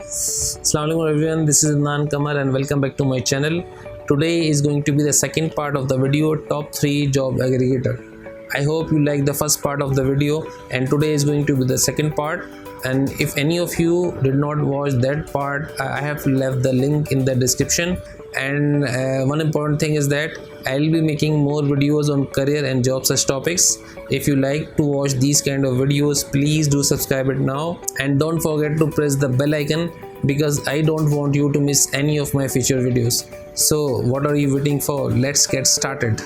Assalamualaikum everyone, this is Nan Kamal and welcome back to my channel. Today is going to be the second part of the video, top 3 job aggregator. I hope you like the first part of the video, and today is going to be the second part. And if any of you did not watch that part, I have left the link in the description. And one important thing is that I'll be making more videos on career and job search topics. If you like to watch these kind of videos, please do subscribe it now, and don't forget to press the bell icon because I don't want you to miss any of my future videos. So what are you waiting for? Let's get started.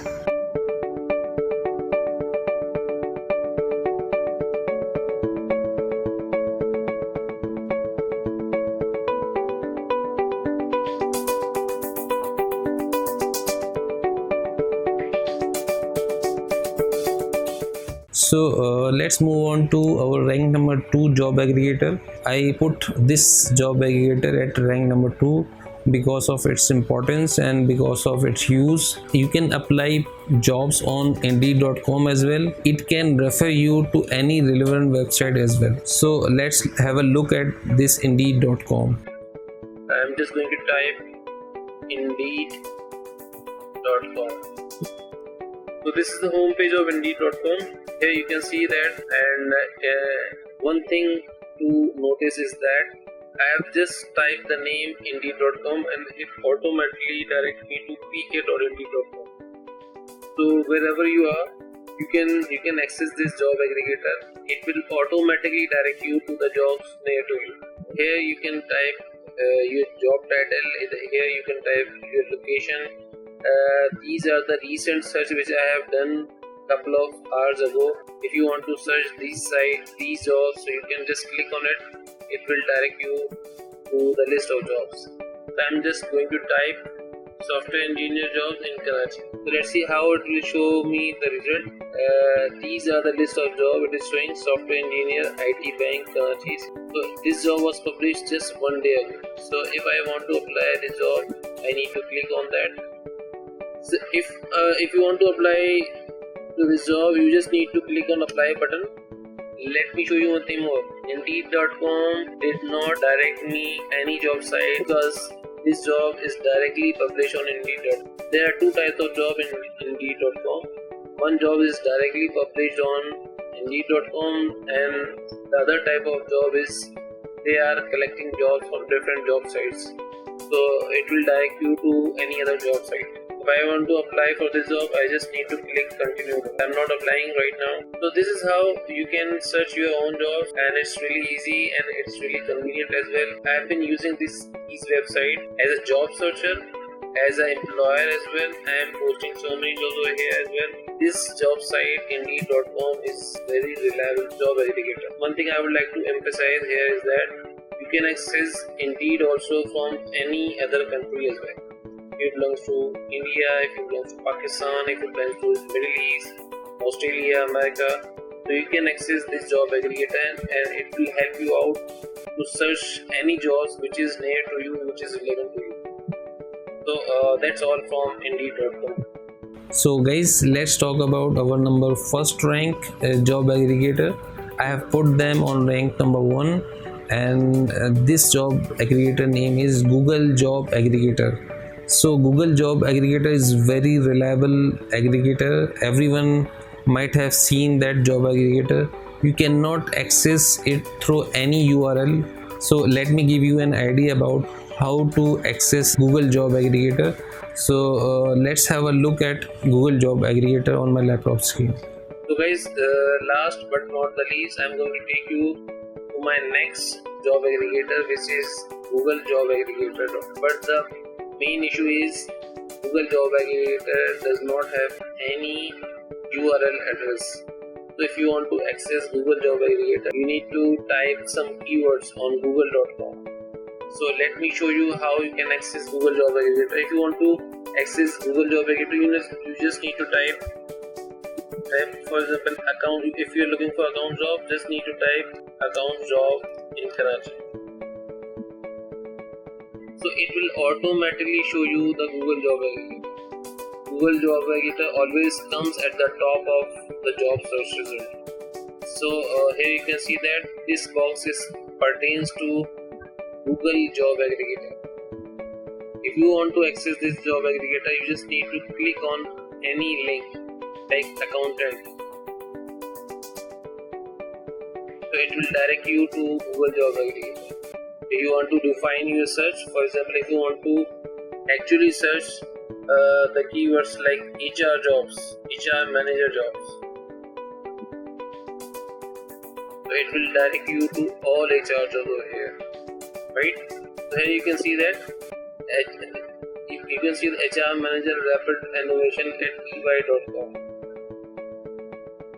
So let's move on to our rank number 2 job aggregator. I put this job aggregator at rank number 2 because of its importance and because of its use. You can apply jobs on indeed.com as well. It can refer you to any relevant website as well. So let's have a look at this indeed.com. I'm just going to type indeed.com. So this is the home page of indeed.com. Here you can see that, and one thing to notice is that I have just typed the name indeed.com and it automatically directs me to pkit or indeed.com. So wherever you are, you can access this job aggregator. It will automatically direct you to the jobs near to you. Here you can type your job title. Here you can type your location. These are the recent search which I have done couple of hours ago. If you want to search these jobs, so you can just click on it. It will direct you to the list of jobs. So I'm just going to type software engineer jobs in Karachi. So let's see how it will show me the result. These are the list of jobs. It is showing software engineer, IT bank, Karachi. So this job was published just one day ago. So if I want to apply this job, I need to click on that. So if you want to apply to this job, you just need to click on apply button. Let me show you one thing more. Indeed.com did not direct me any job site because this job is directly published on Indeed.com. There are two types of job in Indeed.com. One job is directly published on Indeed.com, and the other type of job is they are collecting jobs from different job sites. So it will direct you to any other job site. If I want to apply for this job, I just need to click continue. I'm not applying right now. So this is how you can search your own jobs, and it's really easy and it's really convenient as well. I've been using this website as a job searcher, as an employer as well. I am posting so many jobs over here as well. This job site indeed.com is very reliable job aggregator. One thing I would like to emphasize here is that you can access Indeed also from any other country as well. If it belongs to India, if it belongs to Pakistan, if it belongs to Middle East, Australia, America, so you can access this job aggregator and it will help you out to search any jobs which is near to you, which is relevant to you. So that's all from Indeed.com. So guys, let's talk about our number first rank job aggregator. I have put them on rank number 1, and this job aggregator name is Google Job Aggregator. So Google Job Aggregator is very reliable aggregator. Everyone might have seen that job aggregator. You cannot access it through any URL. So let me give you an idea about how to access Google Job Aggregator. So let's have a look at Google Job Aggregator on my laptop screen. So guys, last but not the least, I'm going to take you to my next job aggregator, which is Google Job Aggregator. But the main issue is Google Job Aggregator does not have any URL address. So if you want to access Google Job Aggregator, you need to type some keywords on google.com. So let me show you how you can access Google Job Aggregator. If you want to access Google Job Aggregator, you just need to type, for example, account. If you're looking for account job, just need to type account job in Karachi. So it will automatically show you the Google Job Aggregator. Google Job Aggregator always comes at the top of the job search result. So here you can see that this box pertains to Google Job Aggregator. If you want to access this job aggregator, you just need to click on any link like accountant. So it will direct you to Google Job Aggregator. If you want to define your search, for example, if you want to actually search the keywords like HR jobs, HR manager jobs, so it will direct you to all HR jobs over here, right? So here you can see that you can see the HR manager rapid innovation at ey.com.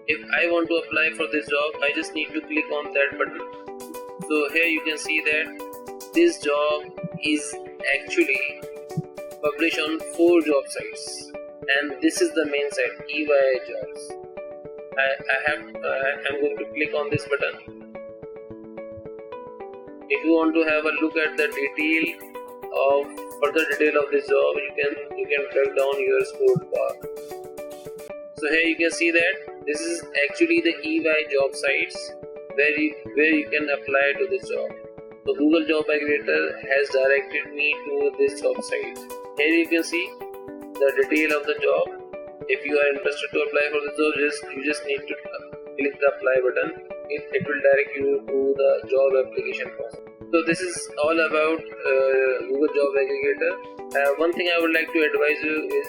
If I want to apply for this job, I just need to click on that button. So here you can see that this job is actually published on 4 job sites, and this is the main site, EY jobs. I'm going to click on this button. If you want to have a look at the further detail of this job, you can drag down your scroll bar. So here you can see that this is actually the EY job sites where you can apply to this job. So Google Job Aggregator has directed me to this job site. Here you can see the detail of the job. If you are interested to apply for the job, you just need to click the apply button. It will direct you to the job application process. So this is all about Google Job Aggregator. One thing I would like to advise you is,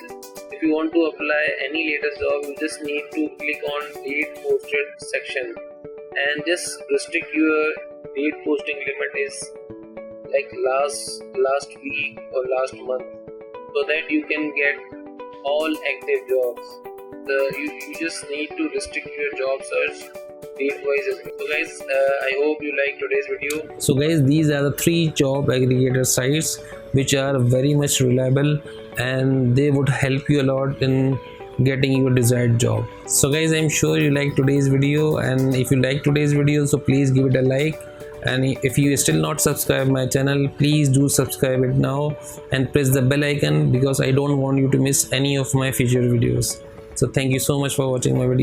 if you want to apply any latest job, you just need to click on date posted section and just restrict your date posting limit is like last week or last month, so that you can get all active jobs. You just need to restrict your job search date-wise as well. So guys, I hope you liked today's video. So guys, these are the 3 job aggregator sites which are very much reliable, and they would help you a lot in getting your desired job. So guys, I'm sure you liked today's video, and if you like today's video, so please give it a like, and if you still not subscribe my channel, please do subscribe it now and press the bell icon, because I don't want you to miss any of my future videos. So thank you so much for watching my video.